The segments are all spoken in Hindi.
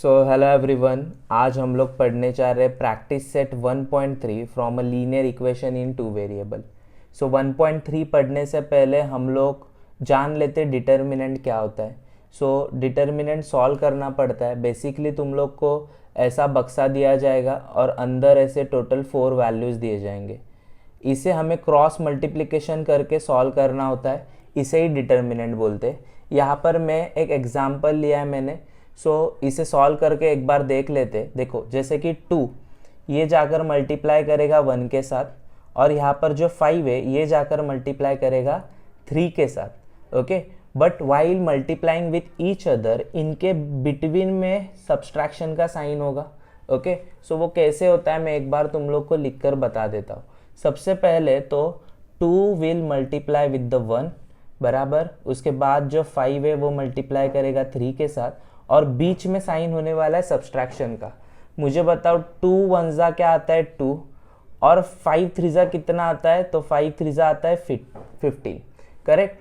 हेलो एवरीवन, आज हम लोग पढ़ने जा रहे हैं practice set 1.3 from a linear equation in two variable. 1.3 पढ़ने से पहले हम लोग जान लेते डिटर्मिनेंट क्या होता है। डिटर्मिनेंट सॉल्व करना पड़ता है। बेसिकली तुम लोग को ऐसा बक्सा दिया जाएगा और अंदर ऐसे टोटल 4 वैल्यूज़ दिए जाएंगे। इसे हमें क्रॉस मल्टीप्लिकेशन करके सॉल्व करना होता है, इसे ही डिटर्मिनेंट बोलते हैं। यहाँ पर मैं एक एग्जांपल लिया है मैंने। इसे सॉल्व करके एक बार देख लेते। देखो, जैसे कि 2 ये जाकर मल्टीप्लाई करेगा 1 के साथ, और यहाँ पर जो 5 है ये जाकर मल्टीप्लाई करेगा 3 के साथ। Okay, but while multiplying with each other इनके बिटवीन में सब्सट्रैक्शन का साइन होगा। ओके, वो कैसे होता है मैं एक बार तुम लोग को लिख कर बता देता हूँ। सबसे पहले तो 2 विल मल्टीप्लाई विद द 1 बराबर, उसके बाद जो 5 है वो मल्टीप्लाई करेगा 3 के साथ, और बीच में साइन होने वाला है सब्सट्रैक्शन का। मुझे बताओ 2 1 जा क्या आता है 2, और 5 3 जा कितना आता है, तो 5 3 जा आता है 15। करेक्ट।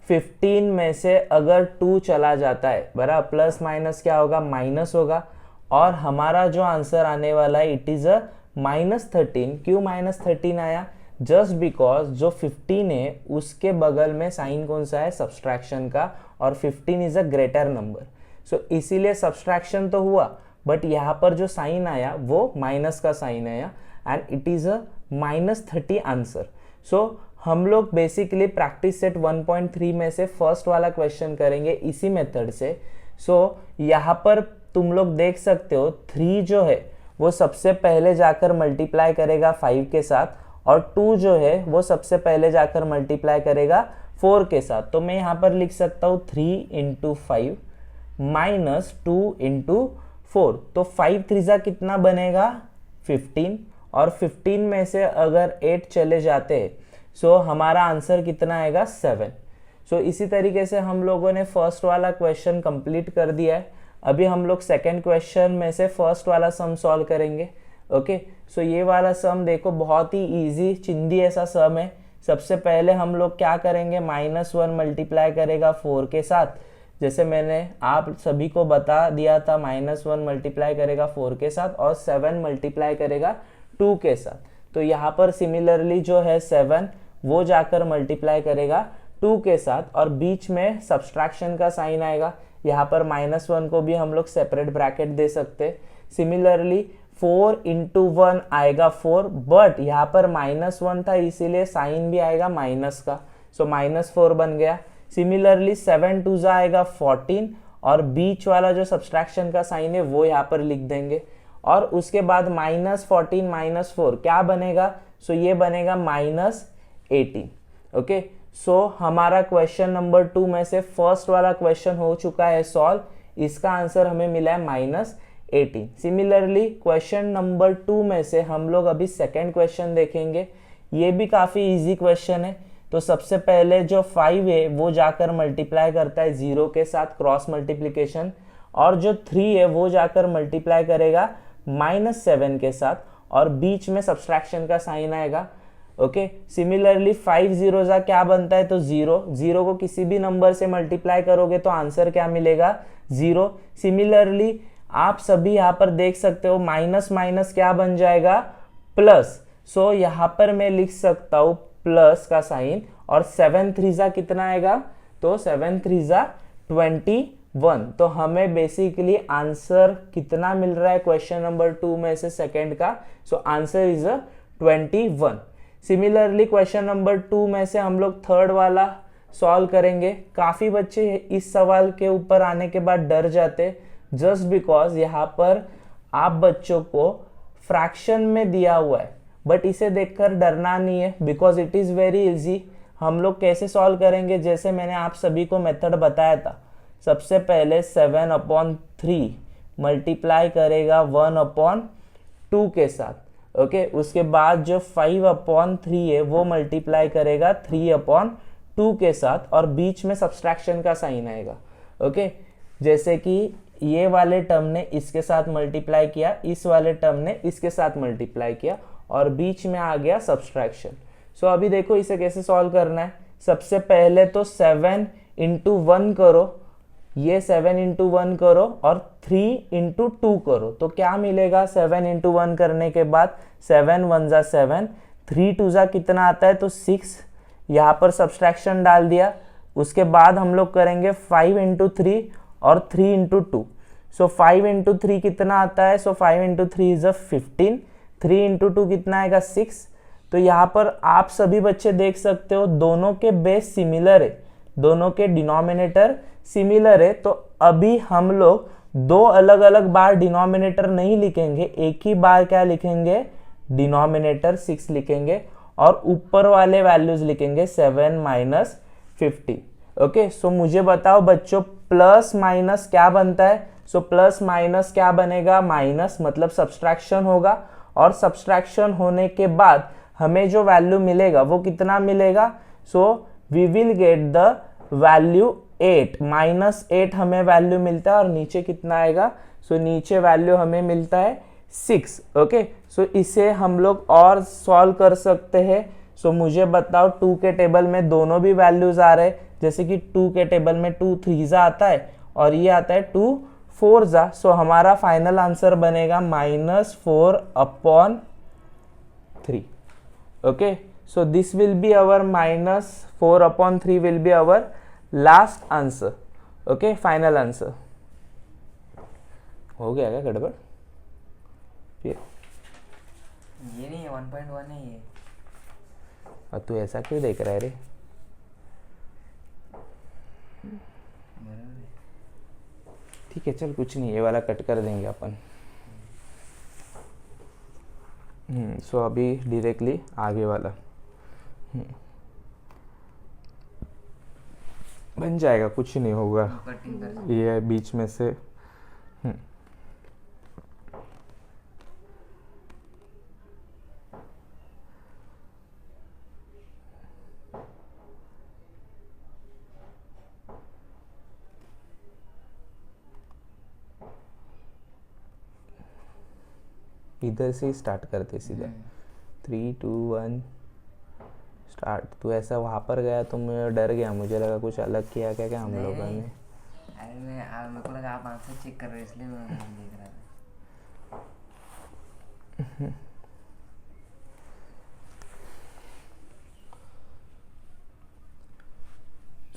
15 में से अगर 2 चला जाता है बराबर, प्लस माइनस क्या होगा, माइनस होगा, और हमारा जो आंसर आने वाला है इट इज अ -13। क्यों -13 आया? जस्ट बिकॉज जो 15 है उसके बगल में साइन कौन सा है, सब्सट्रैक्शन का, और 15 इज अ ग्रेटर नंबर। इसीलिए सब्सट्रैक्शन तो हुआ, बट यहाँ पर जो साइन आया वो माइनस का साइन आया, and it is a -30 answer. हम लोग बेसिकली प्रैक्टिस सेट 1.3 में से फर्स्ट वाला क्वेश्चन करेंगे इसी मेथड से। यहाँ पर तुम लोग देख सकते हो 3 जो है वो सबसे पहले जाकर मल्टीप्लाई करेगा 5 के साथ, और 2 जो है वो सबसे पहले जाकर मल्टीप्लाई करेगा 4 के साथ। तो मैं यहाँ पर लिख सकता हूँ 3 × 5 -2 × 4। तो 5 3 जा कितना बनेगा, 15, और 15 में से अगर 8 चले जाते हैं हमारा आंसर कितना आएगा, 7। इसी तरीके से हम लोगों ने फर्स्ट वाला क्वेश्चन कंप्लीट कर दिया है। अभी हम लोग सेकंड क्वेश्चन में से फर्स्ट वाला सम सॉल्व करेंगे। ओके, ये वाला सम देखो बहुत ही इजी चिंदी ऐसा सम है। सबसे पहले हम लोग क्या करेंगे, -1 मल्टीप्लाई करेगा 4 के साथ, जैसे मैंने आप सभी को बता दिया था, -1 मल्टीप्लाई करेगा 4 के साथ, और 7 मल्टीप्लाई करेगा 2 के साथ। तो यहाँ पर सिमिलरली जो है 7 वो जाकर मल्टीप्लाई करेगा 2 के साथ, और बीच में सब्सट्रैक्शन का साइन आएगा। यहाँ पर -1 को भी हम लोग सेपरेट ब्रैकेट दे सकते हैं। सिमिलरली 4 × 1 आएगा 4, बट यहाँ पर -1 था इसीलिए साइन भी आएगा माइनस का, -4 बन गया। सिमिलरली 7 2 जा आएगा 14, और बीच वाला जो सब्सट्रैक्शन का साइन है वो यहाँ पर लिख देंगे, और उसके बाद -14 -4 क्या बनेगा, ये बनेगा -18। ओके, हमारा क्वेश्चन नंबर 2 में से फर्स्ट वाला क्वेश्चन हो चुका है सॉल्व। इसका आंसर हमें मिला है -18। सिमिलरली क्वेश्चन नंबर 2 में से हम लोग अभी सेकेंड क्वेश्चन देखेंगे। ये भी काफ़ी इजी क्वेश्चन है। तो सबसे पहले जो 5 है वो जाकर मल्टीप्लाई करता है 0 के साथ, क्रॉस मल्टीप्लिकेशन, और जो 3 है वो जाकर मल्टीप्लाई करेगा -7 के साथ, और बीच में सब्सट्रैक्शन का साइन आएगा। ओके, सिमिलरली 5 0 जा क्या बनता है, तो 0 को किसी भी नंबर से मल्टीप्लाई करोगे तो आंसर क्या मिलेगा, 0। सिमिलरली आप सभी यहाँ पर देख सकते हो माइनस माइनस क्या बन जाएगा, प्लस। यहाँ पर मैं लिख सकता हूँ प्लस का साइन, और 7 3 जा कितना आएगा, तो 7 3 जा 21। तो हमें बेसिकली आंसर कितना मिल रहा है क्वेश्चन नंबर 2 में से सेकंड का, answer is 21। Similarly question number 2 में से हम लोग थर्ड वाला सॉल्व करेंगे। काफी बच्चे इस सवाल के ऊपर आने के बाद डर जाते, जस्ट बिकॉज यहाँ पर आप बच्चों को फ्रैक्शन में दिया हुआ है, बट इसे देखकर डरना नहीं है, because it is very easy. हम लोग कैसे सॉल्व करेंगे, जैसे मैंने आप सभी को मेथड बताया था। सबसे पहले 7/3 मल्टीप्लाई करेगा 1/2 के साथ। ओके, उसके बाद जो 5/3 है वो मल्टीप्लाई करेगा 3/2 के साथ, और बीच में सब्सट्रैक्शन का साइन आएगा। ओके, जैसे कि ये वाले टर्म ने इसके साथ मल्टीप्लाई किया, इस वाले टर्म ने इसके साथ मल्टीप्लाई किया, और बीच में आ गया सब्सट्रैक्शन। अभी देखो इसे कैसे सॉल्व करना है। सबसे पहले तो 7 × 1 करो, ये 7 इंटू 1 करो और 3 इंटू 2 करो, तो क्या मिलेगा 7 इंटू 1 करने के बाद 7 1 जा 7, 3 2 जा कितना आता है तो 6, यहाँ पर सब्सट्रैक्शन डाल दिया। उसके बाद हम लोग करेंगे 5 इंटू 3 और 3 इंटू 2। सो 5 इंटू 3 कितना आता है, सो 5 इंटू 3 इज 15, 3 इंटू 2 कितना आएगा 6। तो यहाँ पर आप सभी बच्चे देख सकते हो दोनों के बेस सिमिलर है, दोनों के डिनोमिनेटर सिमिलर है। तो अभी हम लोग दो अलग अलग बार डिनोमिनेटर नहीं लिखेंगे, एक ही बार क्या लिखेंगे, डिनोमिनेटर 6 लिखेंगे और ऊपर वाले वैल्यूज लिखेंगे 7 माइनस 50। ओके, सो मुझे बताओ बच्चों प्लस माइनस क्या बनता है। सो प्लस माइनस क्या बनेगा, माइनस मतलब सब्सट्रैक्शन होगा, और सब्सट्रैक्शन होने के बाद हमें जो वैल्यू मिलेगा वो कितना मिलेगा, so we will get the value 8, -8 हमें वैल्यू मिलता है, और नीचे कितना आएगा, सो नीचे वैल्यू हमें मिलता है 6। ओके, सो इसे हम लोग और सॉल्व कर सकते हैं। सो मुझे बताओ 2 के टेबल में दोनों भी वैल्यूज आ रहे हैं, जैसे कि 2 के टेबल में 2 3 आता है और ये आता है 2 4 जा। सो हमारा फाइनल आंसर बनेगा -4/3। Okay, so this will be our -4/3 will be our last answer. Okay, final answer. हो गया क्या गड़बड़? फिर ये नहीं है, 1.1 है ये। और तू ऐसा क्यों देख रहा है रे? ठीक है चल, कुछ नहीं, ये वाला कट कर देंगे अपन। सो अभी डायरेक्टली आगे वाला बन जाएगा, कुछ नहीं होगा। ये बीच में से इधर से ही स्टार्ट करते सीधा। 3 2 1 स्टार्ट। तू ऐसा वहाँ पर गया तो मैं डर गया, मुझे लगा कुछ अलग किया क्या हम लोगों ने। अरे मेरे को लगा आप आंसर चेक कर रहे हो, इसलिए मैं देख रहा था।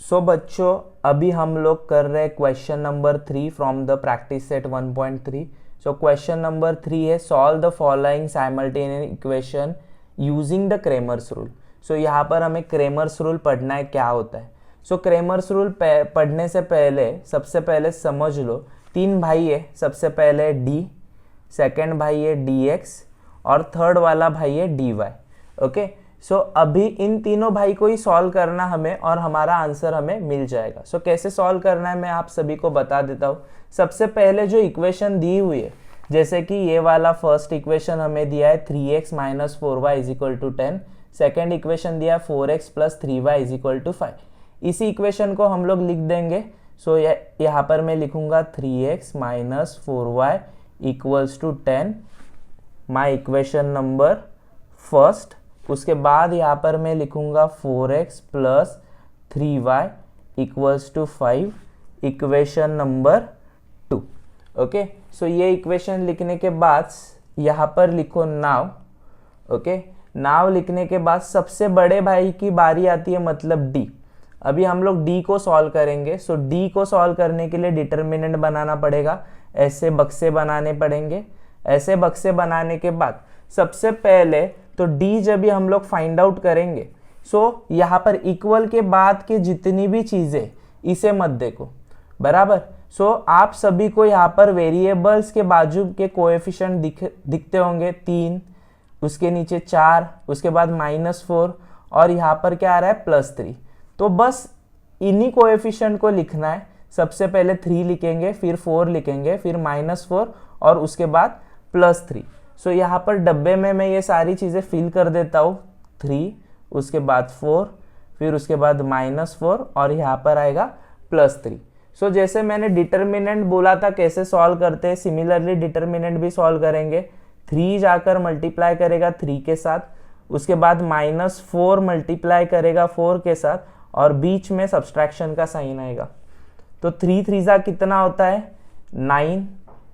सो बच्चों अभी हम लोग कर रहे हैं question number 3 from the practice set 1.3। So question number 3 है solve the following simultaneous equation using the Cramer's rule. So यहाँ पर हमें क्रेमर्स रूल पढ़ना है, क्या होता है। सो क्रेमर्स रूल पढ़ने से पहले सबसे पहले समझ लो, 3 भाई है, सबसे पहले डी, सेकेंड भाई है dx और थर्ड वाला भाई है dy। ओके, सो अभी इन तीनों भाई को ही सॉल्व करना हमें और हमारा आंसर हमें मिल जाएगा। सो कैसे सॉल्व करना है मैं आप सभी को बता देता हूँ। सबसे पहले जो इक्वेशन दी हुई है, जैसे कि ये वाला फर्स्ट इक्वेशन हमें दिया है 3x - 4y = 10, सेकेंड इक्वेशन दिया 4x + 3y = 5। इसी इक्वेशन को हम लोग लिख देंगे। सो यहाँ पर मैं लिखूंगा 3x - 4y = 10, my equation number first. उसके बाद यहाँ पर मैं लिखूंगा 4x + 3y = 5, equation number 2। Okay, सो ये इक्वेशन लिखने के बाद यहाँ पर लिखो नाउ। ओके, नाव लिखने के बाद सबसे बड़े भाई की बारी आती है, मतलब डी। अभी हम लोग डी को सॉल्व करेंगे। सो डी को सॉल्व करने के लिए डिटर्मिनेंट बनाना पड़ेगा, ऐसे बक्से बनाने पड़ेंगे। ऐसे बक्से बनाने के बाद सबसे पहले तो डी जब भी हम लोग फाइंड आउट करेंगे, सो यहाँ पर इक्वल के बाद के जितनी भी चीज़ें इसे मत देखो, बराबर। सो आप सभी को यहाँ पर वेरिएबल्स के बाजू के कोएफिशिएंट दिखते होंगे, 3, उसके नीचे 4, उसके बाद -4 और यहाँ पर क्या आ रहा है +3। तो बस इन्हीं कोएफिशिएंट को लिखना है। सबसे पहले 3 लिखेंगे, फिर 4 लिखेंगे, फिर -4 और उसके बाद +3। सो यहाँ पर डब्बे में मैं ये सारी चीज़ें फिल कर देता हूँ, 3, उसके बाद 4, फिर उसके बाद -4 और यहाँ पर आएगा +3। सो जैसे मैंने डिटर्मिनेंट बोला था कैसे सॉल्व करते हैं, सिमिलरली डिटर्मिनेंट भी सॉल्व करेंगे। 3 जाकर मल्टीप्लाई करेगा 3 के साथ, उसके बाद -4 मल्टीप्लाई करेगा 4 के साथ और बीच में सब्सट्रैक्शन का साइन आएगा। तो 3 3 कितना होता है 9,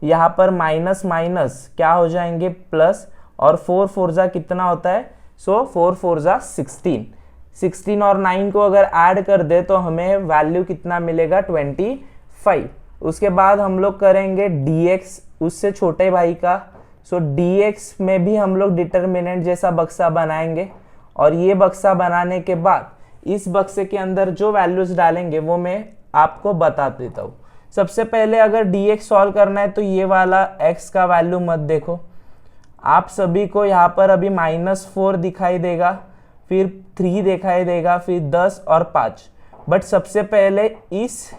यहाँ पर माइनस माइनस क्या हो जाएंगे प्लस, और 4 4 कितना होता है, सो 4 4 16, 16 और 9 को अगर ऐड कर दे तो हमें वैल्यू कितना मिलेगा 25। उसके बाद हम लोग करेंगे dx उससे छोटे भाई का, सो dx में भी हम लोग डिटर्मिनेंट जैसा बक्सा बनाएंगे, और ये बक्सा बनाने के बाद इस बक्से के अंदर जो वैल्यूज डालेंगे वो मैं आपको बता देता हूँ। सबसे पहले अगर dx सॉल्व करना है तो ये वाला x का वैल्यू मत देखो, आप सभी को यहाँ पर अभी -4 दिखाई देगा, फिर 3 दिखाई देगा, फिर 10 और 5। बट सबसे पहले इस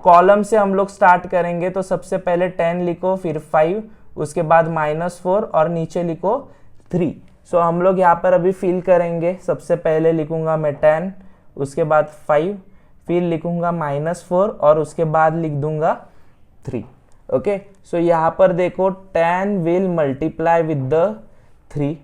कॉलम से हम लोग स्टार्ट करेंगे, तो सबसे पहले 10 लिखो, फिर 5, उसके बाद -4 और नीचे लिखो 3। सो हम लोग यहाँ पर अभी फिल करेंगे। सबसे पहले लिखूंगा मैं 10, उसके बाद 5, फिर लिखूंगा -4 और उसके बाद लिख दूंगा 3। ओके, सो यहाँ पर देखो 10 विल मल्टीप्लाई विद द 3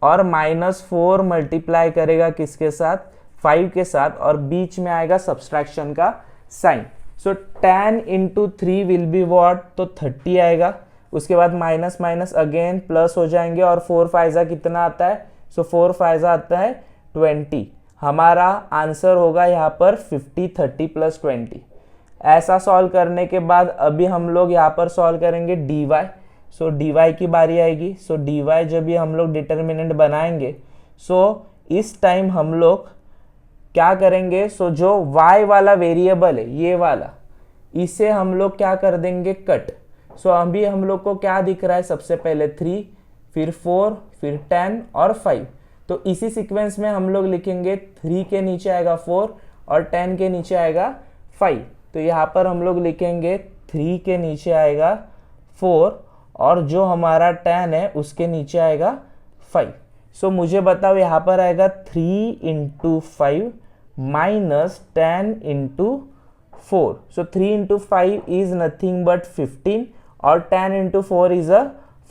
और -4 मल्टीप्लाई करेगा किसके साथ, 5 के साथ, और बीच में आएगा सब्सट्रैक्शन का sign. So 10 into 3 will be what, तो 30 आएगा। उसके बाद माइनस माइनस अगेन प्लस हो जाएंगे, और 4 5 कितना आता है, सो 4 5 आता है 20। हमारा आंसर होगा यहाँ पर 50, 30 प्लस 20। ऐसा सॉल्व करने के बाद अभी हम लोग यहाँ पर सॉल्व करेंगे dy। सो dy की बारी आएगी। सो dy जब भी हम लोग डिटर्मिनेंट बनाएंगे, सो इस टाइम हम लोग क्या करेंगे, सो जो y वाला वेरिएबल है ये वाला, इसे हम लोग क्या कर देंगे कट। सो अभी हम लोग को क्या दिख रहा है, सबसे पहले 3, फिर 4, फिर 10 और 5। तो इसी सीक्वेंस में हम लोग लिखेंगे 3 के नीचे आएगा 4 और 10 के नीचे आएगा 5। तो यहाँ पर हम लोग लिखेंगे 3 के नीचे आएगा 4 और जो हमारा 10 है उसके नीचे आएगा 5। सो मुझे बताओ यहाँ पर आएगा 3 into 5 minus 10 into 4। So 3 into 5 is nothing but 15 और 10 into 4 is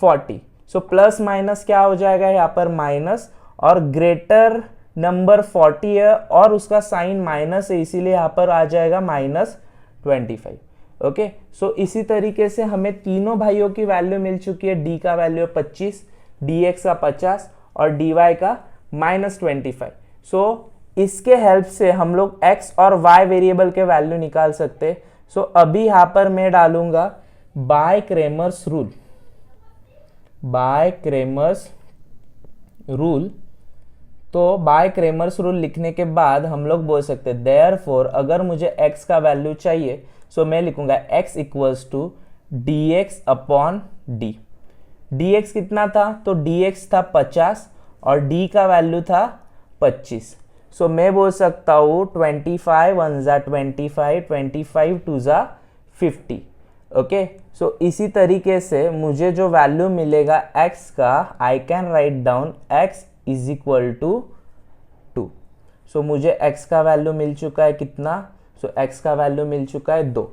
40। So plus minus क्या हो जाएगा यहाँ पर माइनस, और ग्रेटर नंबर 40 है और उसका साइन माइनस है, इसीलिए यहाँ पर आ जाएगा -25। ओके, सो इसी तरीके से हमें तीनों भाइयों की वैल्यू मिल चुकी है। d का वैल्यू 25, dx का 50 और dy का -25। सो इसके हेल्प से हम लोग x और y वेरिएबल के वैल्यू निकाल सकते हैं। सो अभी यहाँ पर मैं डालूंगा bye Cramer's rule. By Cramer's rule, तो बाय क्रेमर्स रूल लिखने के बाद हम लोग बोल सकते हैं देयरफॉर अगर मुझे x का वैल्यू चाहिए, सो मैं लिखूंगा x equals to dx upon d। dx कितना था, तो dx था 50 और d का वैल्यू था 25। सो मैं बोल सकता हूँ 25 1 ज़ा 25, 25 2 ज़ा 50। ओके, सो इसी तरीके से मुझे जो वैल्यू मिलेगा x का, I can write down x is equal to 2। So मुझे x का वैल्यू मिल चुका है कितना, सो x का वैल्यू मिल चुका है 2।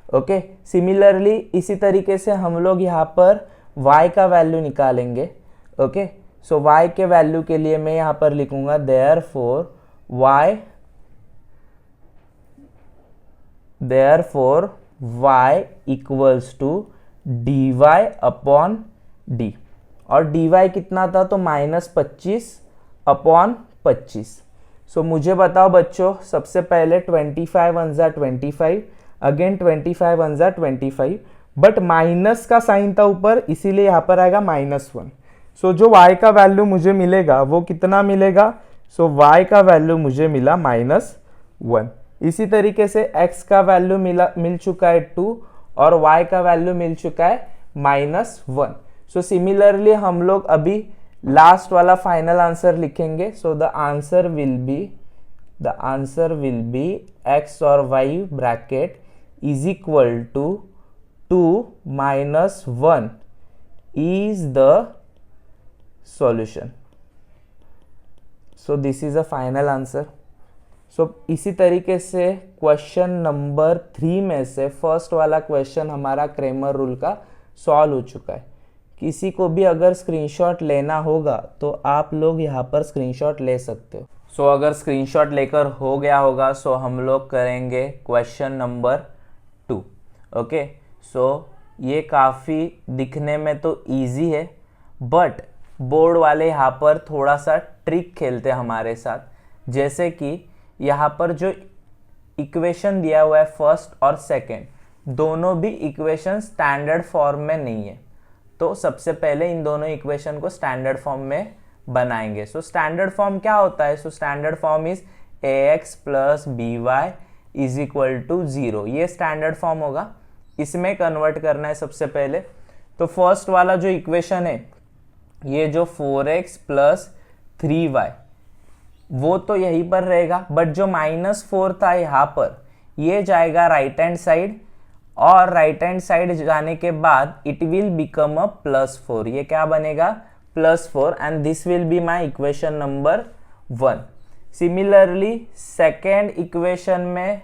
ओके, सिमिलरली इसी तरीके से हम लोग यहाँ पर y का वैल्यू निकालेंगे। ओके, सो y के वैल्यू के लिए मैं यहाँ पर लिखूंगा y equals to dy upon d, और dy कितना था, तो -25 अपॉन 25। सो मुझे बताओ बच्चों, सबसे पहले 25 1 ज़ा 25, अगेन 25 1 ज़ा 25, बट माइनस का साइन था ऊपर, इसीलिए यहाँ पर आएगा -1। सो जो y का वैल्यू मुझे मिलेगा वो कितना मिलेगा, सो y का वैल्यू मुझे मिला -1। इसी तरीके से x का वैल्यू मिल चुका है 2 और y का वैल्यू मिल चुका है -1। सो सिमिलरली हम लोग अभी लास्ट वाला फाइनल आंसर लिखेंगे। So the answer will be x और y bracket is equal to 2 - 1 is the solution. So this is a final answer. So इसी तरीके से क्वेश्चन नंबर 3 में से फर्स्ट वाला क्वेश्चन हमारा क्रेमर रूल का सॉल्व हो चुका है। किसी को भी अगर स्क्रीनशॉट लेना होगा तो आप लोग यहाँ पर स्क्रीनशॉट ले सकते हो। सो अगर स्क्रीनशॉट लेकर हो गया होगा सो हम लोग करेंगे क्वेश्चन नंबर 2। ओके, सो ये काफ़ी दिखने में तो इजी है, बट बोर्ड वाले यहाँ पर थोड़ा सा ट्रिक खेलते हैं हमारे साथ। जैसे कि यहाँ पर जो इक्वेशन दिया हुआ है फर्स्ट और सेकंड, दोनों भी इक्वेशन स्टैंडर्ड फॉर्म में नहीं है। तो सबसे पहले इन दोनों इक्वेशन को स्टैंडर्ड फॉर्म में बनाएंगे। सो स्टैंडर्ड फॉर्म क्या होता है? So standard form is ax plus B Y is equal to 0। ये स्टैंडर्ड फॉर्म होगा, इसमें कन्वर्ट करना है सबसे पहले। तो फर्स्ट वाला जो इक्वेशन है, ये जो 4x प्लस 3y, वो तो यहीं पर रहेगा, बट जो -4 था यहाँ पर, ये जाएगा राइट हैंड साइड, और राइट हैंड साइड जाने के बाद इट विल बिकम अ +4। ये क्या बनेगा? +4, and this will be my equation number 1। Similarly second equation में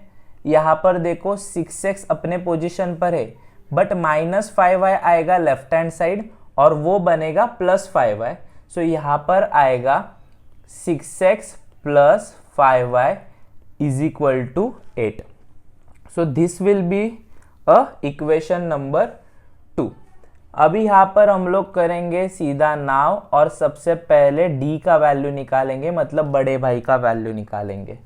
यहाँ पर देखो 6x अपने पोजीशन पर है, बट -5y आएगा लेफ्ट हैंड साइड और वो बनेगा +5y। सो यहाँ पर आएगा 6x plus 5y is equal to 8। So this will be a equation number 2। अभी यहाँ पर हम लोग करेंगे सीधा नाव, और सबसे पहले d का वैल्यू निकालेंगे, मतलब बड़े भाई का वैल्यू निकालेंगे,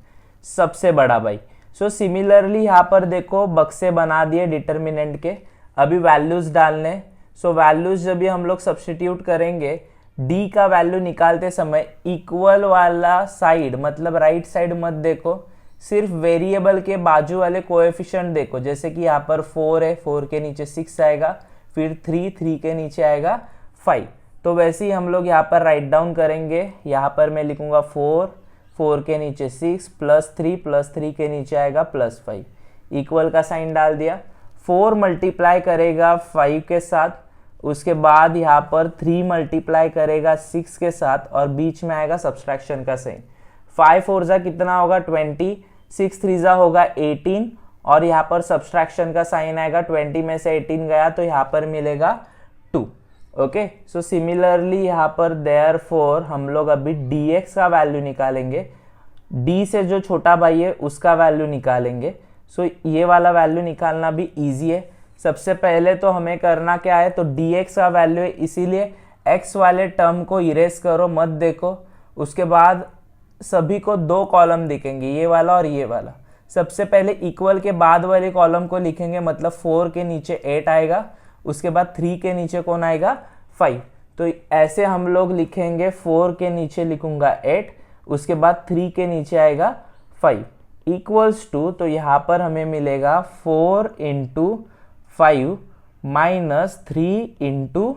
सबसे बड़ा भाई। सो सिमिलरली यहाँ पर देखो बक्से बना दिए डिटर्मिनेंट के, अभी वैल्यूज डालने। सो वैल्यूज जब भी हम लोग सब्स्टिट्यूट करेंगे, d का वैल्यू निकालते समय इक्वल वाला साइड मतलब राइट साइड मत देखो, सिर्फ वेरिएबल के बाजू वाले कोएफिशिएंट देखो। जैसे कि यहाँ पर 4 है, 4 के नीचे 6 आएगा, फिर 3 के नीचे आएगा 5। तो वैसे ही हम लोग यहाँ पर राइट डाउन करेंगे। यहाँ पर मैं लिखूंगा 4 के नीचे 6 +3 के नीचे आएगा +5, इक्वल का साइन डाल दिया। 4 मल्टीप्लाई करेगा 5 के साथ, उसके बाद यहाँ पर 3 मल्टीप्लाई करेगा 6 के साथ, और बीच में आएगा सब्सट्रैक्शन का साइन। 5 4 जा कितना होगा? 20, 6 3 जा होगा 18, और यहाँ पर सब्सट्रैक्शन का साइन आएगा। 20 में से 18 गया तो यहाँ पर मिलेगा 2। ओके, सो सिमिलरली यहाँ पर देयरफॉर हम लोग अभी dx का वैल्यू निकालेंगे, d से जो छोटा भाई है उसका वैल्यू निकालेंगे। सो ये वाला वैल्यू निकालना भी ईजी है। सबसे पहले तो हमें करना क्या है? तो dx का वैल्यू है, इसीलिए x वाले टर्म को इरेज करो, मत देखो। उसके बाद सभी को 2 कॉलम दिखेंगे, ये वाला और ये वाला। सबसे पहले इक्वल के बाद वाले कॉलम को लिखेंगे, मतलब 4 के नीचे 8 आएगा, उसके बाद 3 के नीचे कौन आएगा? 5। तो ऐसे हम लोग लिखेंगे, 4 के नीचे लिखूंगा 8, उसके बाद 3 के नीचे आएगा 5 इक्वल्स टू, तो यहाँ पर हमें मिलेगा 4 × 5 - 3 ×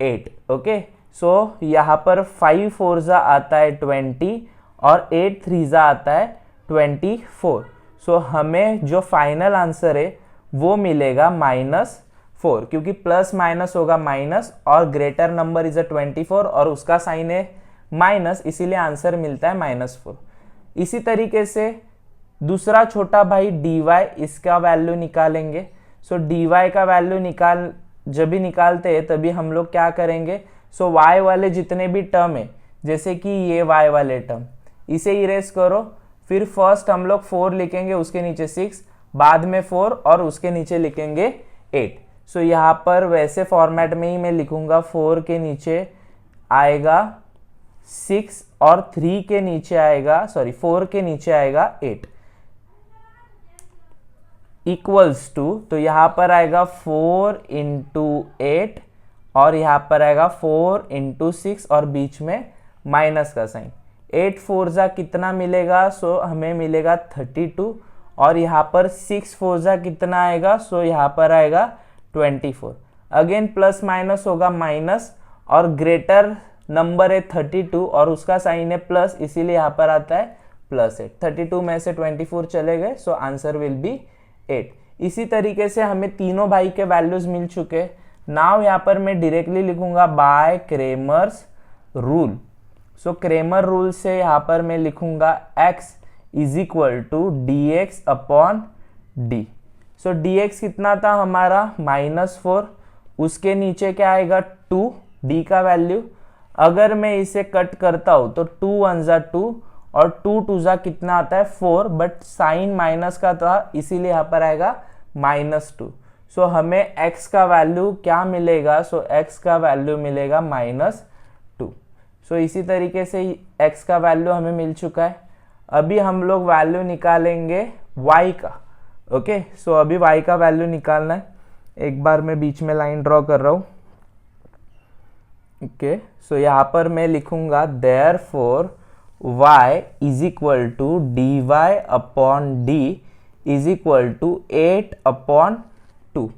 8। ओके, सो यहाँ पर 5 4 जा आता है 20, और 8 3 जा आता है 24। सो हमें जो फाइनल आंसर है वो मिलेगा -4, क्योंकि प्लस माइनस होगा माइनस, और ग्रेटर नंबर इज 24 और उसका साइन है माइनस, इसीलिए आंसर मिलता है -4। इसी तरीके से दूसरा छोटा भाई dy, इसका वैल्यू निकालेंगे। सो dy का वैल्यू जब भी निकालते हैं तभी हम लोग क्या करेंगे? सो y वाले जितने भी टर्म है, जैसे कि ये y वाले टर्म, इसे इरेज करो। फिर फर्स्ट हम लोग 4 लिखेंगे, उसके नीचे 6, बाद में 4 और उसके नीचे लिखेंगे 8। सो यहाँ पर वैसे फॉर्मेट में ही मैं लिखूंगा, 4 के नीचे आएगा 6 और 3 के नीचे आएगा 4 के नीचे आएगा 8 इक्वल्स टू, तो यहाँ पर आएगा 4 × 8 और यहाँ पर आएगा 4 × 6 और बीच में माइनस का साइन। 8 4 जा कितना मिलेगा? सो हमें मिलेगा 32, और यहाँ पर 6 4 जा कितना आएगा? सो यहाँ पर आएगा 24। अगेन प्लस माइनस होगा माइनस, और ग्रेटर नंबर है 32 और उसका साइन है प्लस, इसीलिए यहाँ पर आता है +8। 32 में से 24 चले गए, सो आंसर विल बी 8। इसी तरीके से हमें तीनों भाई के वैल्यूज मिल चुके। नाउ यहाँ पर मैं डायरेक्टली लिखूंगा by Cramer's rule. So Cramer rule से यहाँ पर मैं लिखूंगा x = dx/d। सो dx कितना था हमारा? -4, उसके नीचे क्या आएगा? 2, d का वैल्यू। अगर मैं इसे कट करता हूँ तो 2 1 जा 2 और 2 टू जा कितना आता है 4, बट साइन माइनस का था इसीलिए यहाँ पर आएगा -2। सो हमें x का वैल्यू क्या मिलेगा, सो x का वैल्यू मिलेगा -2। सो इसी तरीके से x का वैल्यू हमें मिल चुका है। अभी हम लोग वैल्यू निकालेंगे y का। ओके, सो अभी y का वैल्यू निकालना है। एक बार मैं बीच में लाइन ड्रॉ कर रहा हूँ। ओके, सो यहाँ पर मैं लिखूंगा therefore y is equal to dy upon d is equal to 8/2।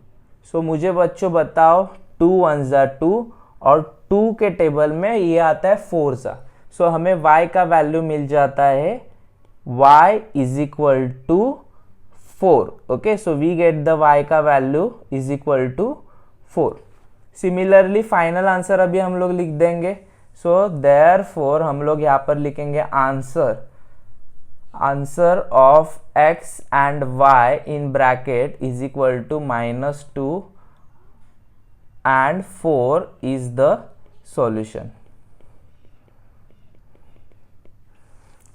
So मुझे बच्चों बताओ 2 1 जा 2 और 2 के टेबल में ये आता है 4 जा। सो हमें y का वैल्यू मिल जाता है y is equal to 4। Okay, so we get the y का value is equal to 4। Similarly final answer अभी हम लोग लिख देंगे। सो देयरफॉर हम लोग यहाँ पर लिखेंगे answer of x and y in bracket is equal to -2 and 4 is the solution.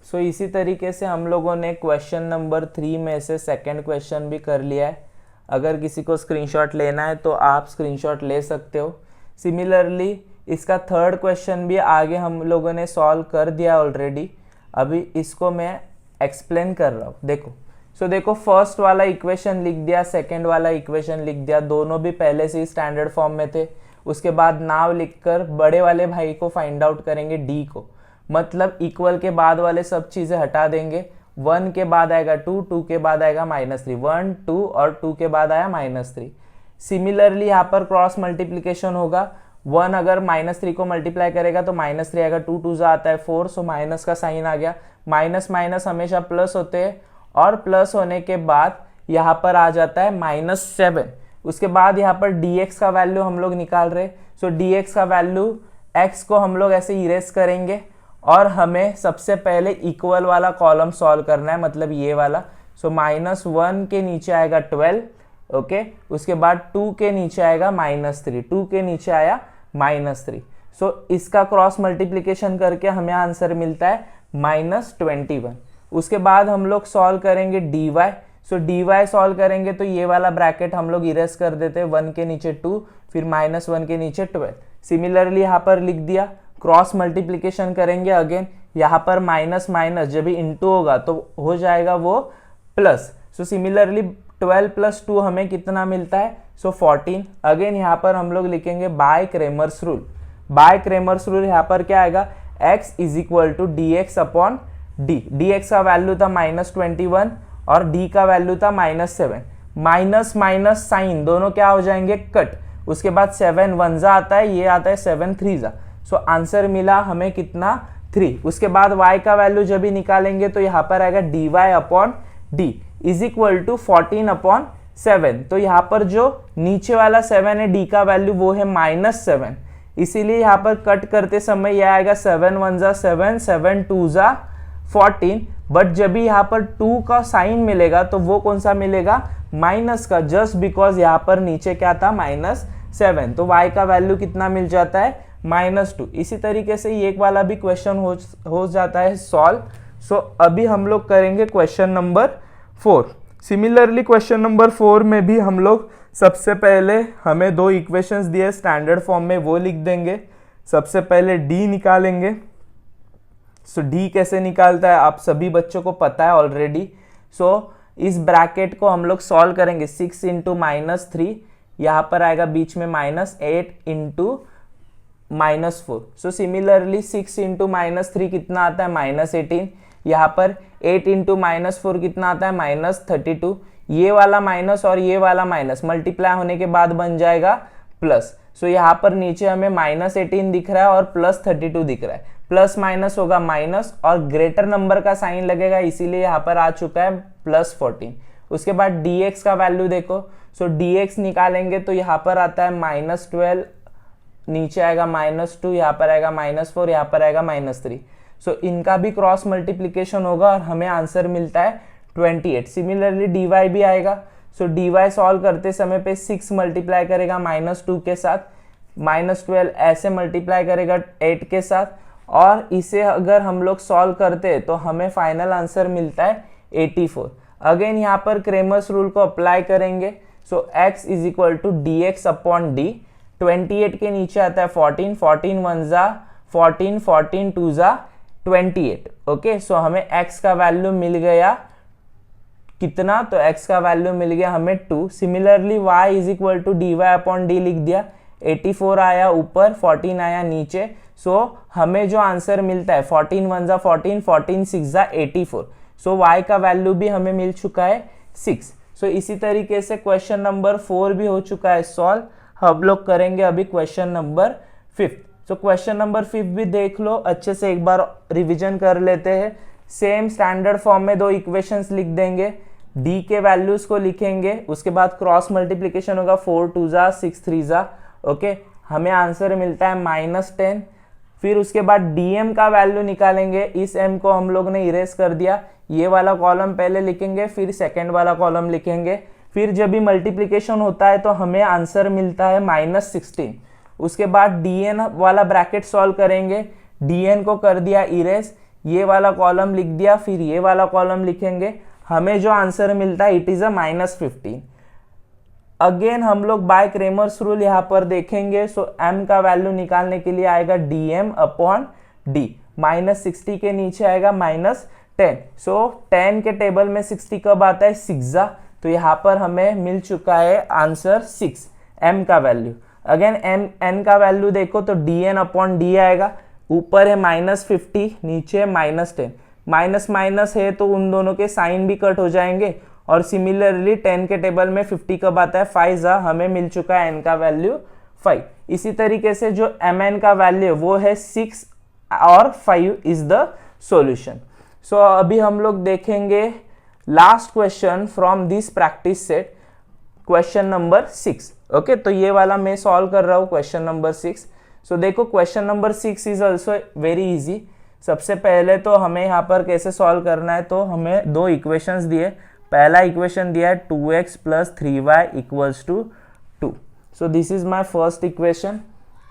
So इसी तरीके से हम लोगों ने क्वेश्चन नंबर 3 में से सेकंड क्वेश्चन भी कर लिया है। अगर किसी को स्क्रीनशॉट लेना है तो आप स्क्रीनशॉट ले सकते हो। सिमिलरली इसका थर्ड क्वेश्चन भी आगे हम लोगों ने सॉल्व कर दिया ऑलरेडी। अभी इसको मैं एक्सप्लेन कर रहा हूँ। देखो, सो देखो फर्स्ट वाला इक्वेशन लिख दिया, सेकंड वाला इक्वेशन लिख दिया, दोनों भी पहले से ही स्टैंडर्ड फॉर्म में थे। उसके बाद नाव लिखकर बड़े वाले भाई को फाइंड आउट करेंगे डी को, मतलब इक्वल के बाद वाले सब चीज़ें हटा देंगे। 1 के बाद आएगा 2, 2 के बाद आएगा -3, 1 2 और 2 के बाद आया -3। सिमिलरली यहाँ पर क्रॉस मल्टीप्लीकेशन होगा। 1 अगर -3 को मल्टीप्लाई करेगा तो -3 आएगा, 2 2 जा आता है 4, सो माइनस का साइन आ गया। माइनस माइनस हमेशा प्लस होते हैं और प्लस होने के बाद यहाँ पर आ जाता है -7। उसके बाद यहाँ पर dx का वैल्यू हम लोग निकाल रहे। सो dx का वैल्यू x को हम लोग ऐसे इरेज करेंगे और हमें सबसे पहले इक्वल वाला कॉलम सॉल्व करना है, मतलब ये वाला। सो -1 के नीचे आएगा 12। ओके, उसके बाद 2 के नीचे आएगा -3, 2 के नीचे आया -3। सो इसका क्रॉस मल्टीप्लिकेशन करके हमें आंसर मिलता है -21। उसके बाद हम लोग सॉल्व करेंगे dy। सो dy सॉल्व करेंगे तो ये वाला ब्रैकेट हम लोग इरेज कर देते हैं, 1 के नीचे 2, फिर -1 के नीचे 12। सिमिलरली यहाँ पर लिख दिया। क्रॉस मल्टीप्लिकेशन करेंगे अगेन, यहाँ पर माइनस माइनस जब भी इंटू होगा तो हो जाएगा वो प्लस। सो सिमिलरली 12 + 2 हमें कितना मिलता है, सो 14। अगेन यहाँ पर हम लोग लिखेंगे by Cramer's rule. By Cramer's rule यहाँ पर क्या आएगा, x is equal to dx upon d। dx का वैल्यू था -21 और d का वैल्यू था -7। माइनस माइनस साइन दोनों क्या हो जाएंगे, कट। उसके बाद 7 1 जा आता है, ये आता है 7 3 जा। सो आंसर मिला हमें कितना, 3। उसके बाद y का वैल्यू जब भी निकालेंगे तो यहाँ पर आएगा dy upon d is equal to 14/7। तो यहाँ पर जो नीचे वाला 7 है d का वैल्यू वो है -7, इसीलिए यहाँ पर कट करते समय यह आएगा 7 1 जा 7, 7 2 जा 14। बट जब भी यहाँ पर 2 का साइन मिलेगा तो वो कौन सा मिलेगा, माइनस का, जस्ट बिकॉज यहाँ पर नीचे क्या था -7। तो y का वैल्यू कितना मिल जाता है, -2। इसी तरीके से ये एक वाला भी क्वेश्चन हो जाता है सॉल्व। सो अभी हम लोग करेंगे question number 4। Similarly question number 4 में भी हम लोग सबसे पहले हमें 2 इक्वेशंस दिए स्टैंडर्ड फॉर्म में, वो लिख देंगे। सबसे पहले d निकालेंगे। सो d कैसे निकालता है आप सभी बच्चों को पता है ऑलरेडी। सो इस ब्रैकेट को हम लोग सॉल्व करेंगे। 6 × -3, यहाँ पर आएगा बीच में -8 × -4। सो सिमिलरली 6 × -3 कितना आता है, -18। यहाँ पर 8 × -4 कितना आता है, -32। ये वाला माइनस और ये वाला माइनस मल्टीप्लाई होने के बाद बन जाएगा प्लस। सो यहाँ पर नीचे हमें -18 दिख रहा है और +32 दिख रहा है। प्लस माइनस होगा माइनस और ग्रेटर नंबर का साइन लगेगा, इसीलिए यहाँ पर आ चुका है +14। उसके बाद dx का वैल्यू देखो। सो dx निकालेंगे तो यहाँ पर आता है -12, नीचे आएगा -2, यहाँ पर आएगा -4, यहाँ पर आएगा -3। सो इनका भी क्रॉस मल्टीप्लिकेशन होगा और हमें आंसर मिलता है 28। सिमिलरली dy भी आएगा। सो dy सॉल्व करते समय पे 6 मल्टीप्लाई करेगा -2 के साथ, -12 ऐसे मल्टीप्लाई करेगा 8 के साथ और इसे अगर हम लोग सॉल्व करते हैं तो हमें फाइनल आंसर मिलता है 84। अगेन यहाँ पर क्रेमर्स रूल को अप्लाई करेंगे। So x is equal to D X upon D. 28 के नीचे आता है 14, 14 1 जा 14, 14 2 जा 28। ओके, सो हमें x का वैल्यू मिल गया कितना, तो x का वैल्यू मिल गया हमें 2। Similarly y is equal to D Y upon D लिख दिया। 84 आया ऊपर, 14 आया नीचे। सो हमें जो आंसर मिलता है 14 1 जा 14, 14 6 जा 84। सो y का वैल्यू भी हमें मिल चुका है 6। सो इसी तरीके से क्वेश्चन नंबर 4 भी हो चुका है सॉल्व। हम लोग करेंगे अभी क्वेश्चन नंबर 5। सो क्वेश्चन नंबर 5 भी देख लो अच्छे से, एक बार रिवीजन कर लेते हैं। सेम स्टैंडर्ड फॉर्म में दो इक्वेशंस लिख देंगे, d के वैल्यूज को लिखेंगे, उसके बाद क्रॉस मल्टीप्लीकेशन होगा 4 2 जा 6 3 जा। ओके, हमें आंसर मिलता है -10। फिर उसके बाद dm का वैल्यू निकालेंगे। इस m को हम लोग ने इरेज कर दिया। ये वाला कॉलम पहले लिखेंगे, फिर सेकेंड वाला कॉलम लिखेंगे। फिर जब भी मल्टीप्लीकेशन होता है तो हमें आंसर मिलता है -16। उसके बाद dn वाला ब्रैकेट सॉल्व करेंगे, dn को कर दिया इरेज, ये वाला कॉलम लिख दिया, फिर ये वाला कॉलम लिखेंगे। हमें जो आंसर मिलता है इट इज अ -15। अगेन हम लोग बाय क्रेमर्स रूल यहाँ पर देखेंगे। सो m का वैल्यू निकालने के लिए आएगा dm अपॉन d। -60 के नीचे आएगा -10। सो 10 के टेबल में 60 कब आता है, 6 जा। तो यहाँ पर हमें मिल चुका है आंसर 6, m का वैल्यू। अगेन n का वैल्यू देखो तो dn अपॉन d आएगा। ऊपर है -50, नीचे -10। माइनस माइनस है तो उन दोनों के साइन भी कट हो जाएंगे। और सिमिलरली 10 के टेबल में 50 कब आता है, 5 जा। हमें मिल चुका है n का वैल्यू 5। इसी तरीके से जो mn का वैल्यू वो है 6 और 5 इज द सॉल्यूशन। सो अभी हम लोग देखेंगे last question from this practice set, question number 6। Okay, तो ये वाला मैं सॉल्व कर रहा हूँ क्वेश्चन नंबर 6। सो देखो question number 6 is also very easy. सबसे पहले तो हमें यहाँ पर कैसे सॉल्व करना है, तो हमें दो इक्वेशंस दिए। पहला इक्वेशन दिया है 2x + 3y = 2। So this is my first equation.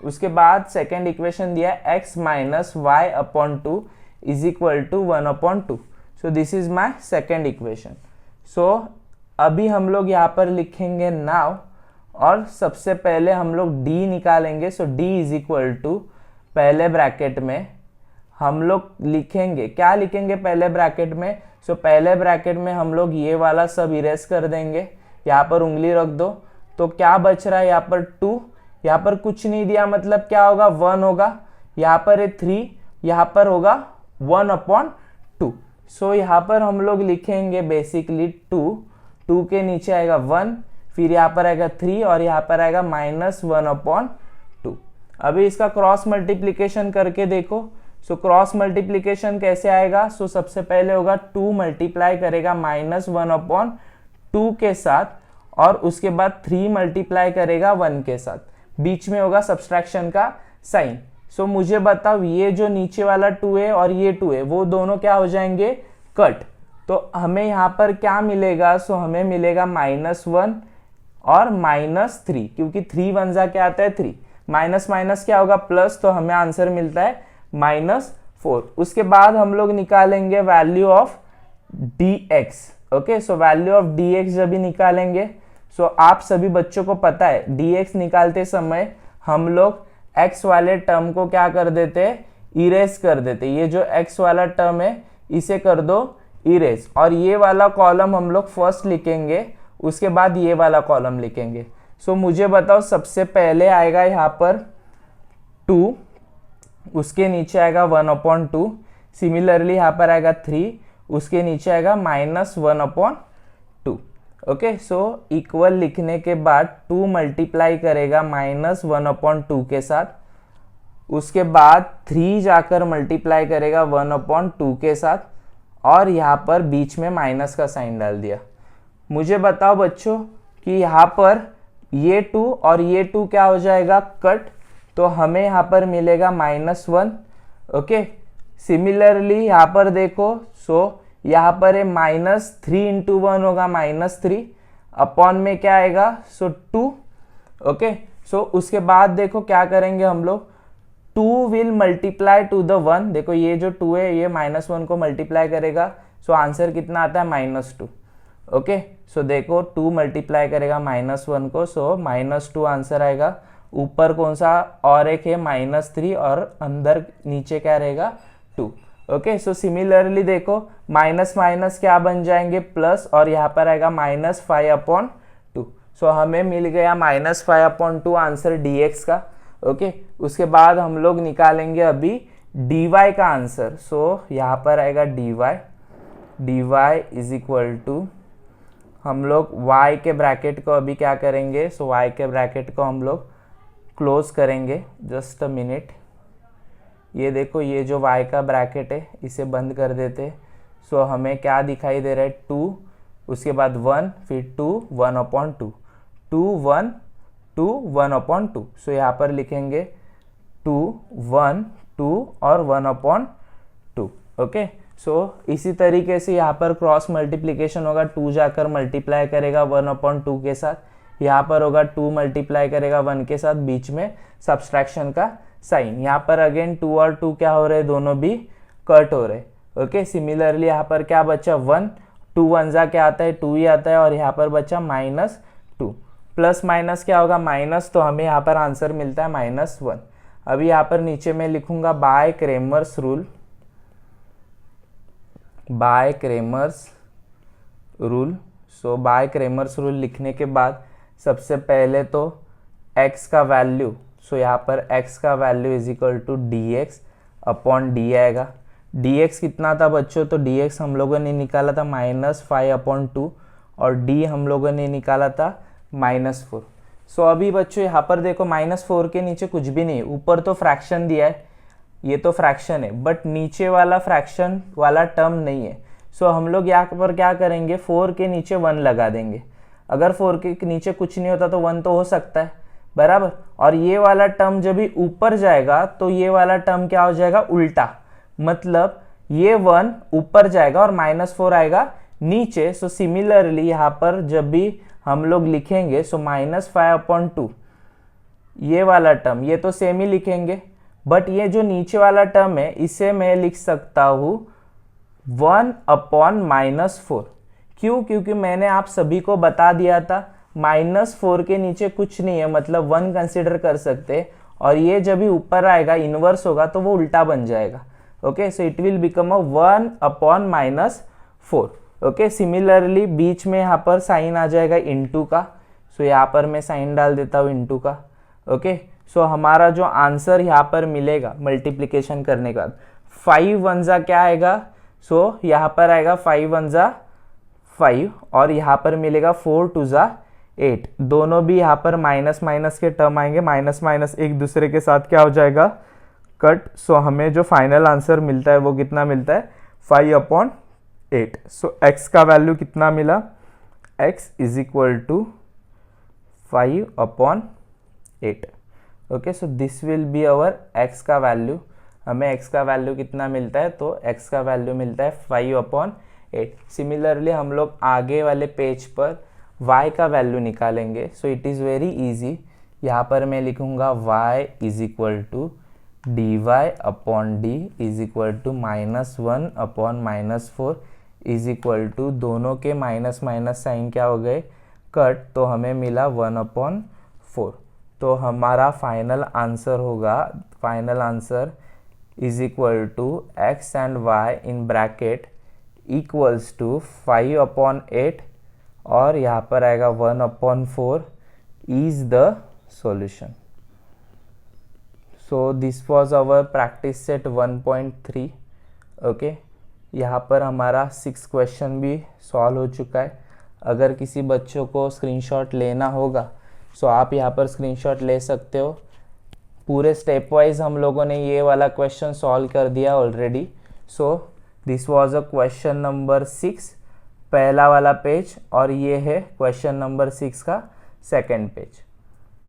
उसके बाद सेकंड इक्वेशन दिया है x - y/2 = 1/2। So this is my second equation. So अभी हम लोग यहाँ पर लिखेंगे नाउ, और सबसे पहले हम लोग d निकालेंगे। सो d = पहले ब्रैकेट में हम लोग लिखेंगे, क्या लिखेंगे पहले ब्रैकेट में। सो पहले ब्रैकेट में हम लोग ये वाला सब इरेज कर देंगे। यहाँ पर उंगली रख दो तो क्या बच रहा है यहाँ पर 2। यहाँ पर कुछ नहीं दिया मतलब क्या होगा, 1 होगा। यहाँ पर है 3, यहाँ पर होगा 1/2। सो यहाँ पर हम लोग लिखेंगे बेसिकली 2 के नीचे आएगा 1, फिर यहाँ पर आएगा 3 और यहाँ पर आएगा -1/2। अभी इसका क्रॉस मल्टीप्लीकेशन करके देखो। सो क्रॉस मल्टीप्लीकेशन कैसे आएगा, सो सबसे पहले होगा 2 मल्टीप्लाई करेगा -1/2 के साथ, और उसके बाद 3 मल्टीप्लाई करेगा 1 के साथ। बीच में होगा सब्सट्रैक्शन का साइन। सो मुझे बताओ ये जो नीचे वाला 2 है और ये 2 है वो दोनों क्या हो जाएंगे, कट। तो हमें यहाँ पर क्या मिलेगा, सो हमें मिलेगा -1 और -3, क्योंकि 3 1 जा क्या आता है 3, माइनस माइनस क्या होगा प्लस, तो हमें आंसर मिलता है -4। उसके बाद हम लोग निकालेंगे value of dx। Okay, so value of dx जब भी निकालेंगे, सो आप सभी बच्चों को पता है dx निकालते समय हम लोग x वाले टर्म को क्या कर देते हैं, इरेज कर देते। ये जो x वाला टर्म है इसे कर दो इरेज, और ये वाला कॉलम हम लोग फर्स्ट लिखेंगे, उसके बाद ये वाला कॉलम लिखेंगे। सो मुझे बताओ सबसे पहले आएगा यहाँ पर 2, उसके नीचे आएगा 1/2। सिमिलरली यहाँ पर आएगा 3, उसके नीचे आएगा -1/2। ओके, सो इक्वल लिखने के बाद 2 मल्टीप्लाई करेगा -1/2 के साथ, उसके बाद 3 जाकर मल्टीप्लाई करेगा 1/2 के साथ, और यहाँ पर बीच में माइनस का साइन डाल दिया। मुझे बताओ बच्चों कि यहाँ पर ये 2 और ये 2 क्या हो जाएगा, कट। तो हमें यहाँ पर मिलेगा -1। ओके, सिमिलरली यहाँ पर देखो, सो यहाँ पर है -3 × 1 होगा -3, अपॉन में क्या आएगा, सो 2। ओके, सो उसके बाद देखो क्या करेंगे हम लोग, 2 विल मल्टीप्लाई टू द 1, देखो ये जो 2 है ये -1 को मल्टीप्लाई करेगा, सो आंसर कितना आता है -2। ओके, सो देखो 2 मल्टीप्लाई करेगा -1 को, सो -2 आंसर आएगा। ऊपर कौन सा और एक है -3 और अंदर नीचे क्या रहेगा 2। ओके, सो सिमिलरली देखो माइनस माइनस क्या बन जाएंगे प्लस, और यहाँ पर आएगा -5/2। सो हमें मिल गया -5/2 आंसर dx का। ओके, उसके बाद हम लोग निकालेंगे अभी dy का आंसर। सो यहाँ पर आएगा dy इज इक्वल टू, हम लोग y के ब्रैकेट को अभी क्या करेंगे, सो y के ब्रैकेट को हम लोग क्लोज करेंगे। जस्ट अ मिनट, ये देखो ये जो y का ब्रैकेट है इसे बंद कर देते। सो हमें क्या दिखाई दे रहा है 2, उसके बाद 1, फिर 2, 1/2, 2, 1, 2, 1/2। सो यहाँ पर लिखेंगे 2, 1, 2 और 1/2। ओके, सो इसी तरीके से यहाँ पर क्रॉस मल्टीप्लिकेशन होगा, 2 जाकर मल्टीप्लाई करेगा 1/2 के साथ, यहाँ पर होगा 2 मल्टीप्लाई करेगा 1 के साथ, बीच में सब्सट्रैक्शन का साइन। यहाँ पर अगेन 2 और 2 क्या हो रहे हैं, दोनों भी कट हो रहे। ओके, सिमिलरली यहाँ पर क्या बचा 1, 2 1 जा क्या आता है 2 ही आता है, और यहाँ पर बचा -2। प्लस माइनस क्या होगा माइनस, तो हमें यहाँ पर आंसर मिलता है -1। अभी यहाँ पर नीचे मैं लिखूंगा by Cramer's rule. By Cramer's rule, so bye Cramer's rule लिखने के बाद सबसे पहले तो x का वैल्यू, सो यहाँ पर x का value is equal to dx/d आएगा। dx कितना था बच्चों, तो dx हम लोगों ने निकाला था -5/2 और d हम लोगों ने निकाला था -4। सो अभी बच्चों यहाँ पर देखो -4 के नीचे कुछ भी नहीं, ऊपर तो फ्रैक्शन दिया है, ये तो फ्रैक्शन है, बट नीचे वाला फ्रैक्शन वाला टर्म नहीं है। सो हम लोग यहाँ पर क्या करेंगे, 4 के नीचे 1 लगा देंगे। अगर 4 के नीचे कुछ नहीं होता तो 1 तो हो सकता है, बराबर। और ये वाला टर्म जब भी ऊपर जाएगा तो ये वाला टर्म क्या हो जाएगा, उल्टा, मतलब ये 1 ऊपर जाएगा और -4 आएगा नीचे। सो सिमिलरली यहाँ पर जब भी हम लोग लिखेंगे, सो -5/2 ये वाला टर्म, ये तो सेम ही लिखेंगे, बट ये जो नीचे वाला टर्म है इसे मैं लिख सकता हूँ 1/-4। क्यों, क्योंकि मैंने आप सभी को बता दिया था -4 के नीचे कुछ नहीं है, मतलब 1 कंसिडर कर सकते हैं, और ये जब भी ऊपर आएगा इन्वर्स होगा तो वो उल्टा बन जाएगा। Okay, so it will become 1/-4। Okay, similarly बीच में यहाँ पर साइन आ जाएगा इनटू का, सो यहाँ पर मैं साइन डाल देता हूँ इनटू का। ओके, सो हमारा जो आंसर यहाँ पर मिलेगा मल्टीप्लिकेशन करने के बाद 5 1 जा क्या आएगा, सो यहाँ पर आएगा 5 1 जा 5, और यहाँ पर मिलेगा 4 2 जा 8। दोनों भी यहाँ पर माइनस माइनस के टर्म आएंगे, माइनस माइनस एक दूसरे के साथ क्या हो जाएगा, कट। सो हमें जो फाइनल आंसर मिलता है वो कितना मिलता है 5/8। सो x का वैल्यू कितना मिला, x is equal to 5/8। Okay, so this will be our x का वैल्यू। हमें x का वैल्यू कितना मिलता है, तो x का वैल्यू मिलता है 5/8। सिमिलरली हम लोग आगे वाले पेज पर y का वैल्यू निकालेंगे। So it is very easy. यहाँ पर मैं लिखूँगा y is equal to dy/d is equal to -1/-4 is equal to, दोनों के माइनस माइनस साइन क्या हो गए, कट, तो हमें मिला 1/4। तो हमारा फाइनल आंसर होगा, final answer is equal to x and y in bracket equals to 5/8 और यहाँ पर आएगा 1/4 is the solution. So this was our practice set 1.3। Okay, यहाँ पर हमारा 6 क्वेश्चन भी सॉल्व हो चुका है। अगर किसी बच्चों को स्क्रीनशॉट लेना होगा सो आप यहाँ पर स्क्रीनशॉट ले सकते हो। पूरे स्टेप वाइज हम लोगों ने ये वाला क्वेश्चन सॉल्व कर दिया already. So this was a question number 6 पहला वाला पेज, और ये है क्वेश्चन नंबर 6 का सेकंड पेज।